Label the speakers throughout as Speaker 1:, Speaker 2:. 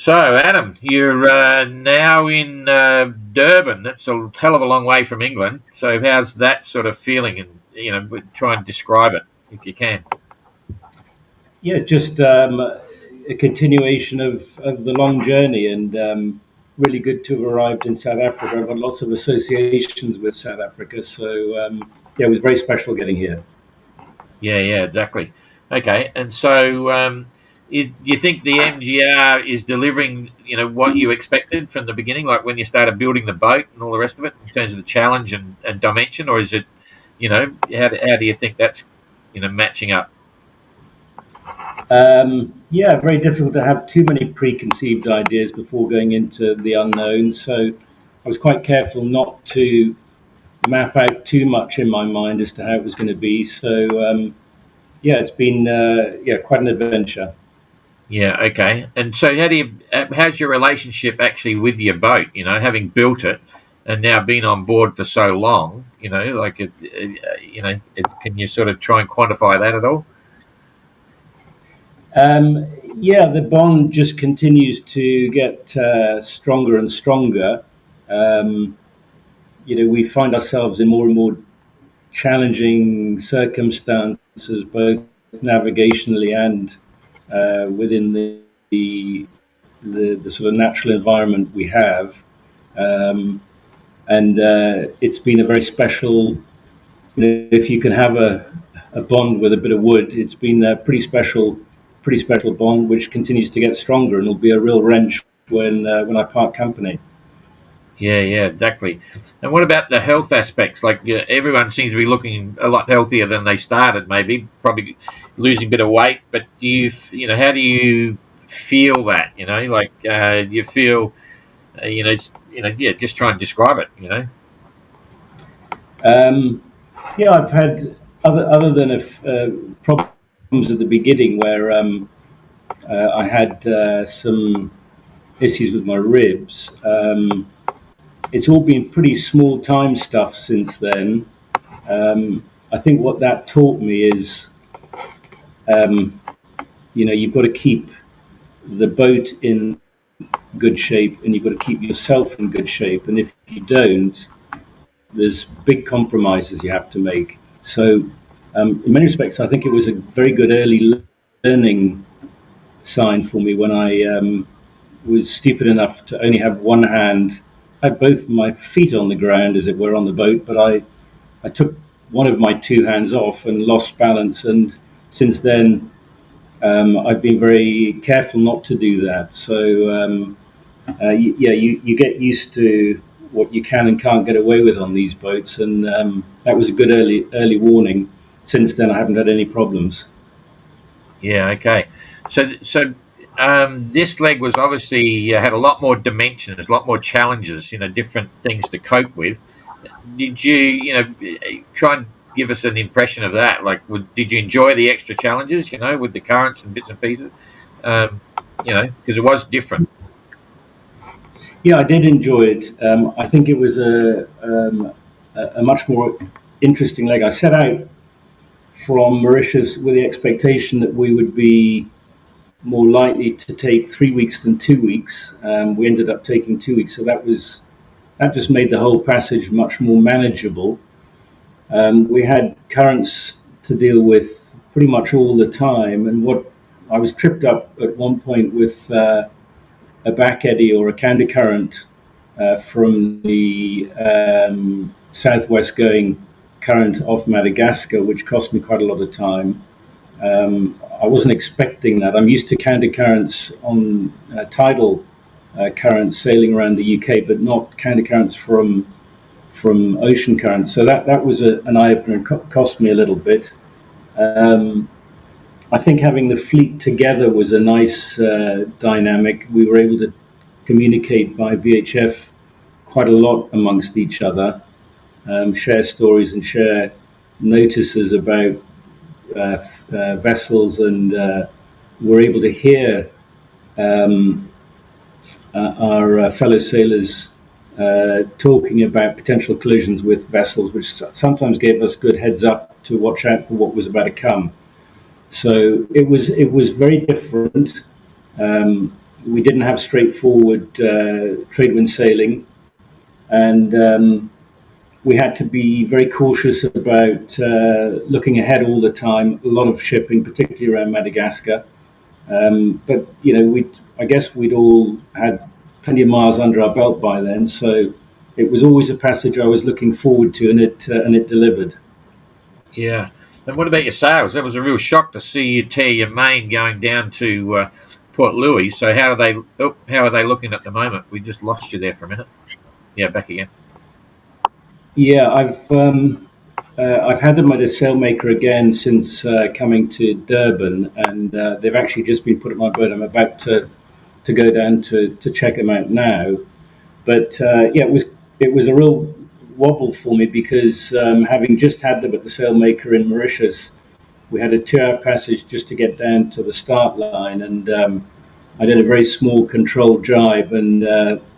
Speaker 1: So, Adam, you're now in Durban. That's a hell of a long way from England. So, how's that sort of feeling? And try and describe it if you can.
Speaker 2: Yeah, it's just a continuation of the long journey, and really good to have arrived in South Africa. I've got lots of associations with South Africa, so yeah, it was very special getting here.
Speaker 1: Yeah, exactly. Okay, and so do you think the MGR is delivering, what you expected from the beginning, like when you started building the boat and all the rest of it, in terms of the challenge and dimension, or is it, how do you think that's, matching up?
Speaker 2: Yeah, very difficult to have too many preconceived ideas before going into the unknown. So I was quite careful not to map out too much in my mind as to how it was going to be. So yeah, it's been yeah, quite an adventure.
Speaker 1: Yeah, okay. And so, how's your relationship actually with your boat? Having built it and now been on board for so long, can you sort of try and quantify that at all?
Speaker 2: Um, yeah, the bond just continues to get stronger and stronger. Um, we find ourselves in more and more challenging circumstances, both navigationally and within the sort of natural environment we have. Um, and it's been a very special, if you can have a bond with a bit of wood, it's been a pretty special bond, which continues to get stronger, and will be a real wrench when I part company.
Speaker 1: Yeah, exactly. And what about the health aspects? Like, everyone seems to be looking a lot healthier than they started. Maybe probably losing a bit of weight, but how do you feel that? You feel, yeah. Just try and describe it.
Speaker 2: Um, yeah, I've had other than problems at the beginning where I had some issues with my ribs. It's all been pretty small time stuff since then. I think what that taught me is, um, you've got to keep the boat in good shape, and you've got to keep yourself in good shape. And if you don't, there's big compromises you have to make. So, in many respects, I think it was a very good early learning sign for me when I was stupid enough to only have one hand. I had both my feet on the ground, as it were, on the boat, but I took one of my two hands off and lost balance. And since then, I've been very careful not to do that. So, yeah, you get used to what you can and can't get away with on these boats, and that was a good early warning. Since then, I haven't had any problems.
Speaker 1: Yeah, okay. So, this leg was obviously had a lot more dimensions, a lot more challenges, different things to cope with. Did you, try and give us an impression of that? Like, did you enjoy the extra challenges, with the currents and bits and pieces? Um, because it was different.
Speaker 2: Yeah, I did enjoy it. I think it was a much more interesting leg. I set out from Mauritius with the expectation that we would be more likely to take 3 weeks than 2 weeks. We ended up taking 2 weeks, so that just made the whole passage much more manageable. We had currents to deal with pretty much all the time, and what I was tripped up at one point with a back eddy or a countercurrent from the southwest going current off Madagascar, which cost me quite a lot of time. I wasn't expecting that. I'm used to countercurrents on tidal currents sailing around the UK, but not countercurrents from ocean currents. So that was an eye opener. Cost me a little bit. Um, I think having the fleet together was a nice dynamic. We were able to communicate by VHF quite a lot amongst each other, share stories and share notices about vessels, and were able to hear um, our fellow sailors talking about potential collisions with vessels, which sometimes gave us good heads up to watch out for what was about to come. So it was very different. Um, we didn't have straightforward trade wind sailing, and we had to be very cautious about looking ahead all the time. A lot of shipping, particularly around Madagascar. But I guess we'd all had plenty of miles under our belt by then, so it was always a passage I was looking forward to, and it delivered.
Speaker 1: Yeah. And what about your sales? That was a real shock to see you tear your main going down to Port Louis. So how are they? Oh, how are they looking at the moment? We just lost you there for a minute. Yeah, back again.
Speaker 2: Yeah, I've had them at a sailmaker again since coming to Durban, and they've actually just been put at my boat. I'm about to go down to check them out now. But yeah, it was a real wobble for me because having just had them at the sailmaker in Mauritius, we had a 2-hour passage just to get down to the start line, and I did a very small controlled jibe, and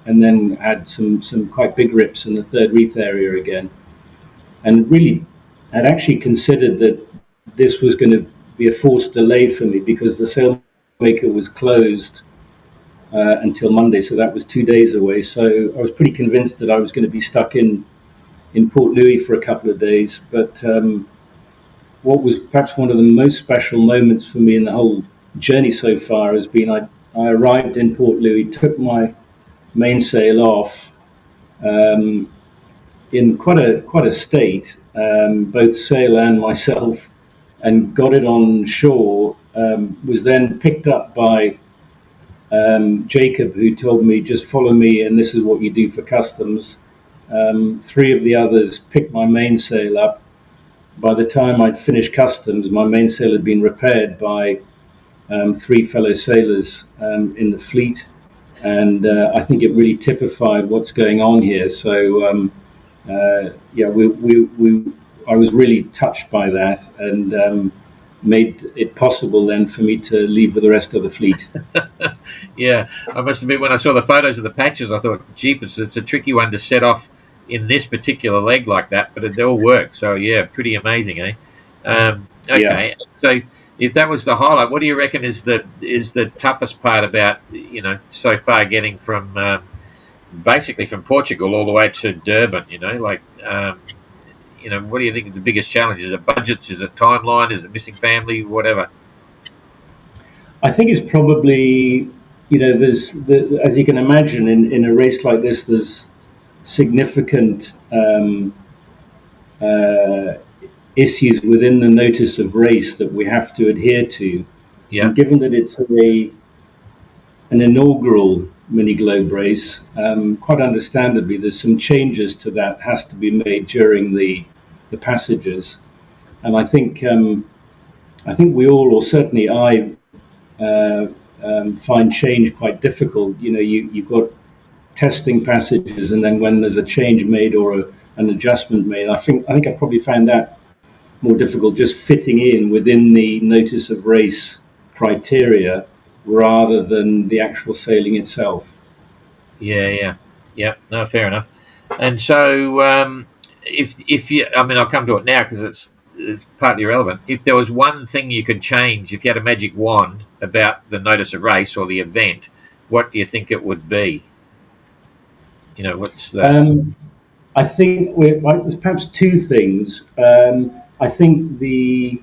Speaker 2: then had some quite big rips in the third reef area again, and really had actually considered that this was going to be a forced delay for me because the sailmaker was closed until Monday, so that was 2 days away. So I was pretty convinced that I was going to be stuck in Port Louis for a couple of days. But what was perhaps one of the most special moments for me in the whole journey so far has been I arrived in Port Louis, took my mainsail off in quite a state, both sail and myself, and got it on shore. Was then picked up by Jacob, who told me, just follow me and this is what you do for customs. Three of the others picked my mainsail up. By the time I'd finished customs, my mainsail had been repaired by three fellow sailors in the fleet, and I think it really typified what's going on here. So yeah, I was really touched by that, and made it possible then for me to leave with the rest of the fleet.
Speaker 1: Yeah, I must admit, when I saw the photos of the patches, I thought, jeepers, it's a tricky one to set off in this particular leg like that, but it all worked. So yeah, pretty amazing, eh? Okay,
Speaker 2: Yeah.
Speaker 1: so if that was the highlight, what do you reckon is the toughest part about so far getting from basically from Portugal all the way to Durban? What do you think is the biggest challenge? Is it budgets? Is it timeline? Is it missing family? Whatever.
Speaker 2: I think it's probably, as you can imagine, in a race like this, there's significant uh, issues within the notice of race that we have to adhere to.
Speaker 1: Yeah,
Speaker 2: And given that it's an inaugural mini globe race, quite understandably, there's some changes to that has to be made during the passages. And I think we all, or certainly I, uh, find change quite difficult. You've got testing passages, and then when there's a change made or an adjustment made, I think I probably found that more difficult, just fitting in within the notice of race criteria rather than the actual sailing itself.
Speaker 1: yeah. No, fair enough. And so, if you, I mean, I'll come to it now because it's partly irrelevant. If there was one thing you could change, if you had a magic wand about the notice of race or the event, what do you think it would be? What's the
Speaker 2: Um, I think there's perhaps two things. I think the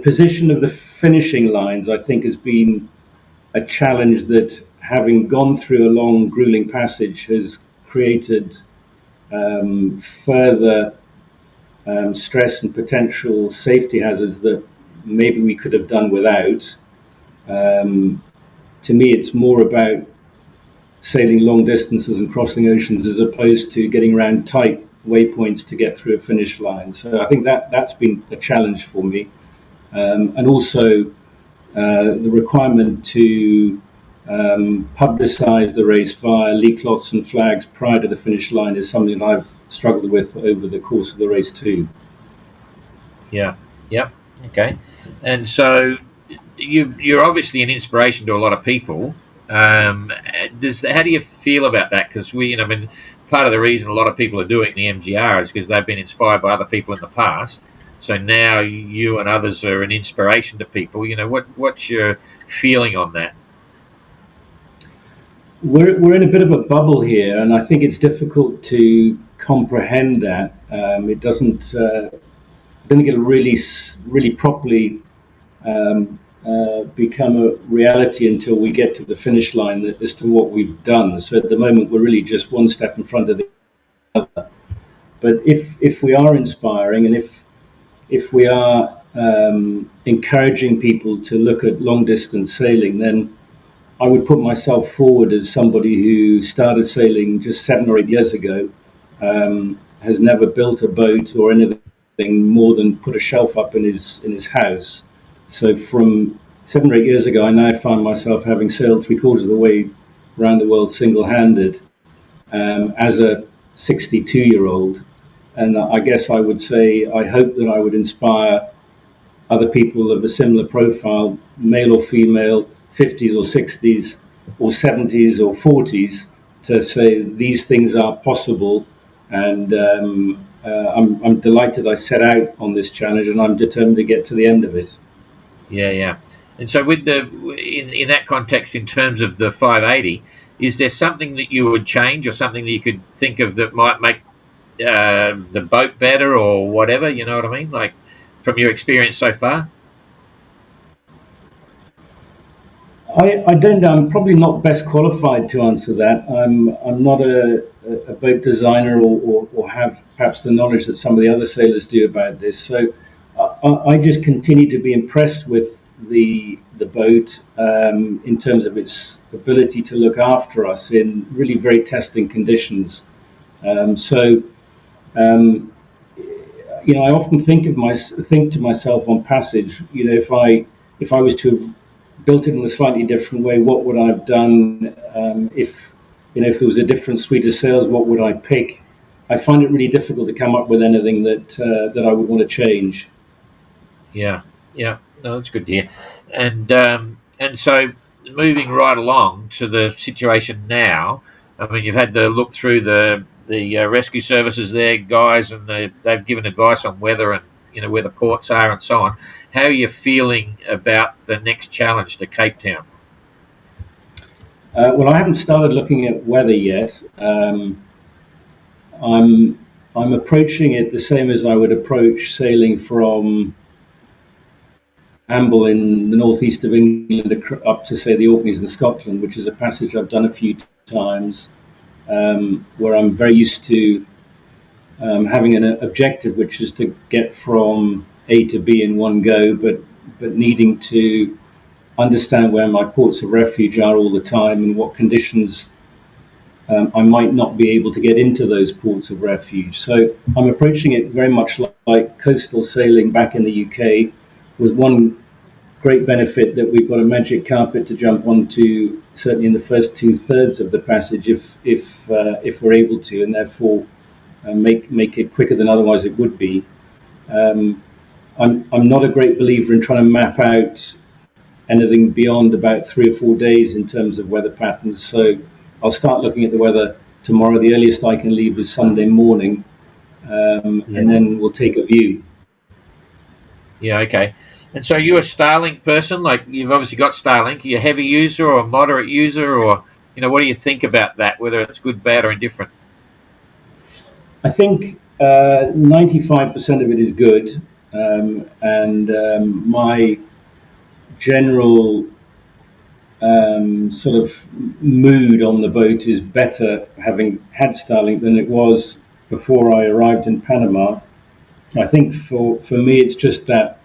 Speaker 2: position of the finishing lines, I think, has been a challenge that, having gone through a long, grueling passage, has created further stress and potential safety hazards that maybe we could have done without. Um, to me, it's more about sailing long distances and crossing oceans as opposed to getting around tight waypoints to get through a finish line. So I think that's been a challenge for me, and also the requirement to publicise the race via leak cloths and flags prior to the finish line is something that I've struggled with over the course of the race too.
Speaker 1: Yeah, yep, okay. And so you're obviously an inspiration to a lot of people. How do you feel about that? Because I mean, part of the reason a lot of people are doing the MGR is because they've been inspired by other people in the past. So now you and others are an inspiration to people. What's your feeling on that?
Speaker 2: we're in a bit of a bubble here, and I think it's difficult to comprehend that. It doesn't get really properly become a reality until we get to the finish line as to what we've done. So at the moment, we're really just one step in front of the other. But if we are inspiring, and if we are encouraging people to look at long distance sailing, then I would put myself forward as somebody who started sailing just 7 or 8 years ago, has never built a boat or anything more than put a shelf up in his house. So from 7 or 8 years ago, I now find myself having sailed 3/4 of the way around the world single-handed, as a 62-year-old. And I guess I would say I hope that I would inspire other people of a similar profile, male or female, 50s or 60s or 70s or 40s, to say these things are possible. And I'm delighted I set out on this challenge, and I'm determined to get to the end of it.
Speaker 1: Yeah, yeah. And so, with the in that context, in terms of the 580, is there something that you would change, or something that you could think of that might make the boat better, or whatever? You know what I mean? Like from your experience so far.
Speaker 2: I don't know. I'm probably not best qualified to answer that. I'm not a boat designer, or have perhaps the knowledge that some of the other sailors do about this. So I just continue to be impressed with the boat, in terms of its ability to look after us in really very testing conditions. So I often think to myself on passage. If I was to have built it in a slightly different way, what would I have done? If there was a different suite of sails, what would I pick? I find it really difficult to come up with anything that I would want to change.
Speaker 1: Yeah, yeah. No, that's good to hear. And so moving right along to the situation now. I mean, you've had to look through the rescue services there, guys, and they've given advice on weather and where the ports are and so on. How are you feeling about the next challenge to Cape Town?
Speaker 2: Well, I haven't started looking at weather yet. I'm I'm approaching it the same as I would approach sailing from Amble in the northeast of England up to, say, the Orkneys in Scotland, which is a passage I've done a few times, where I'm very used to having an objective, which is to get from A to B in one go, but needing to understand where my ports of refuge are all the time and what conditions I might not be able to get into those ports of refuge. So I'm approaching it very much like coastal sailing back in the UK, with one great benefit that we've got a magic carpet to jump onto, certainly in the first 2/3 of the passage, if we're able to, and therefore make it quicker than otherwise it would be. I'm not a great believer in trying to map out anything beyond about 3 or 4 days in terms of weather patterns. So I'll start looking at the weather tomorrow. The earliest I can leave is Sunday morning, and then we'll take a view.
Speaker 1: Yeah, okay. And so you're a Starlink person, like you've obviously got Starlink. Are you a heavy user or a moderate user, or what do you think about that, whether it's good, bad, or indifferent?
Speaker 2: I think 95% of it is good, and my general sort of mood on the boat is better having had Starlink than it was before I arrived in Panama. I think for me, it's just that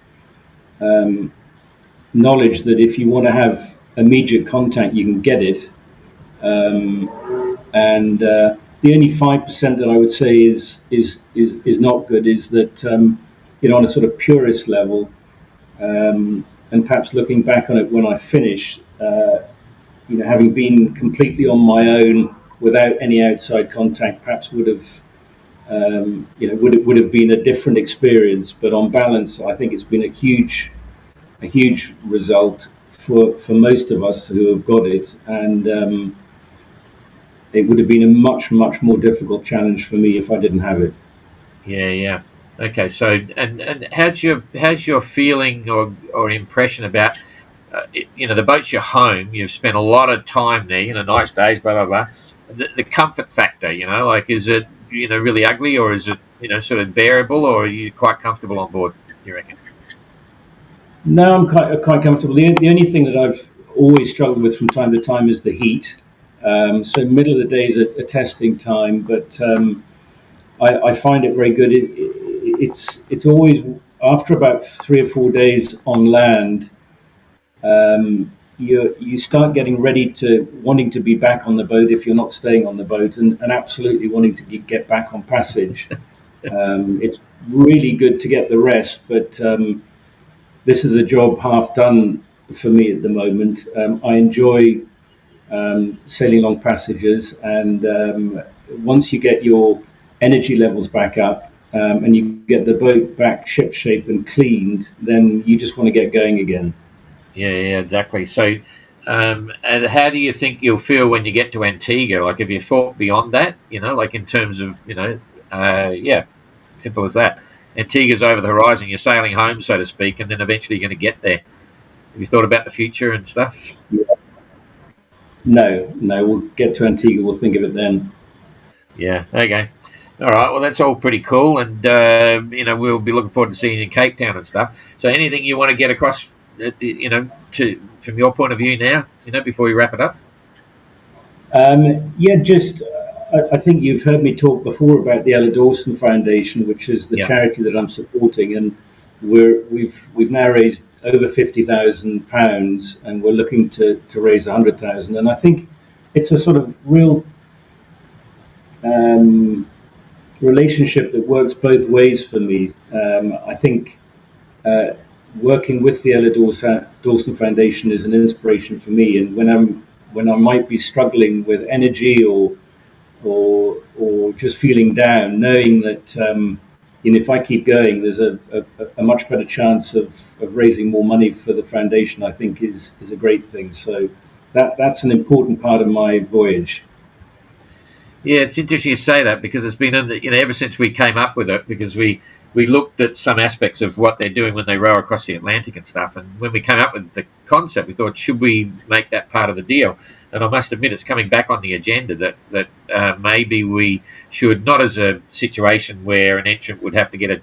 Speaker 2: knowledge that if you want to have immediate contact, you can get it. And the only 5% that I would say is not good is that on a sort of purist level, and perhaps looking back on it when I finish, having been completely on my own without any outside contact, perhaps would have been a different experience. But on balance, I think it's been a huge result for most of us who have got it, and it would have been a much more difficult challenge for me if I didn't have it.
Speaker 1: Yeah, yeah. Okay, so and how's your feeling or impression about the boat's your home. You've spent a lot of time there. Nice days, blah blah blah. The comfort factor, like, is it really ugly, or is it sort of bearable, or are you quite comfortable on board? You reckon?
Speaker 2: No, I'm quite comfortable. The only thing that I've always struggled with from time to time is the heat. So middle of the day is a testing time, but I find it very good. It's always after about 3 or 4 days on land. You start getting ready to wanting to be back on the boat if you're not staying on the boat, and absolutely wanting to get back on passage. It's really good to get the rest, but this is a job half done for me at the moment. I enjoy sailing long passages, and once you get your energy levels back up, and you get the boat back ship shape and cleaned, then you just want to get going again.
Speaker 1: Yeah, exactly. So, and how do you think you'll feel when you get to Antigua? Like, have you thought beyond that? Like in terms of, yeah, simple as that. Antigua's over the horizon. You're sailing home, so to speak, and then eventually you're going to get there. Have you thought about the future and stuff?
Speaker 2: Yeah. No, we'll get to Antigua. We'll think of it then.
Speaker 1: Yeah. Okay. All right. Well, that's all pretty cool, and we'll be looking forward to seeing you in Cape Town and stuff. So, anything you want to get across, from your point of view now, before we wrap it up?
Speaker 2: Yeah, just I think you've heard me talk before about the Ella Dawson Foundation, which is the charity that I'm supporting, and we've now raised over £50,000, and we're looking to raise 100,000. And I think it's a sort of real relationship that works both ways for me. I think working with the Ella Dawson Foundation is an inspiration for me, and when I might be struggling with energy or just feeling down, knowing that if I keep going, there's a much better chance of raising more money for the foundation, I think is a great thing. So that's an important part of my voyage.
Speaker 1: Yeah, it's interesting you say that, because it's been ever since we came up with it, because we looked at some aspects of what they're doing when they row across the Atlantic and stuff. And when we came up with the concept, we thought, should we make that part of the deal? And I must admit, it's coming back on the agenda that maybe we should, not as a situation where an entrant would have to get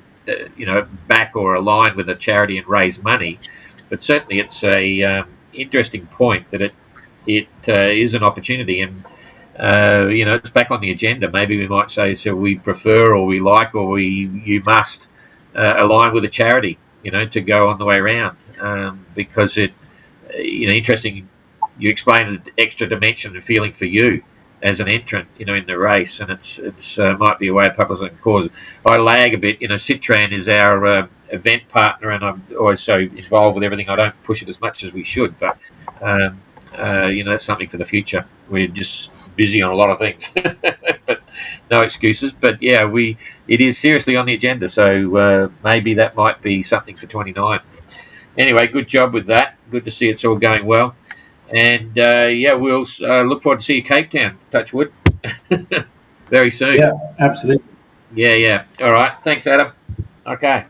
Speaker 1: back or align with a charity and raise money, but certainly it's a interesting point that it is an opportunity, and it's back on the agenda. Maybe we might say, so we prefer, or we like, or you must align with a charity, to go on the way around, because it, interesting. You explain the extra dimension and feeling for you as an entrant, in the race, and it's might be a way of publicizing the cause. I lag a bit. Citran is our event partner, and I'm always so involved with everything. I don't push it as much as we should, but that's something for the future. We're just busy on a lot of things, but no excuses. But yeah, it is seriously on the agenda, so maybe that might be something for 29. Anyway, good job with that. Good to see it's all going well. And we'll look forward to see you Cape Town, touch wood, very soon.
Speaker 2: Yeah, absolutely.
Speaker 1: Yeah. All right. Thanks, Adam. Okay.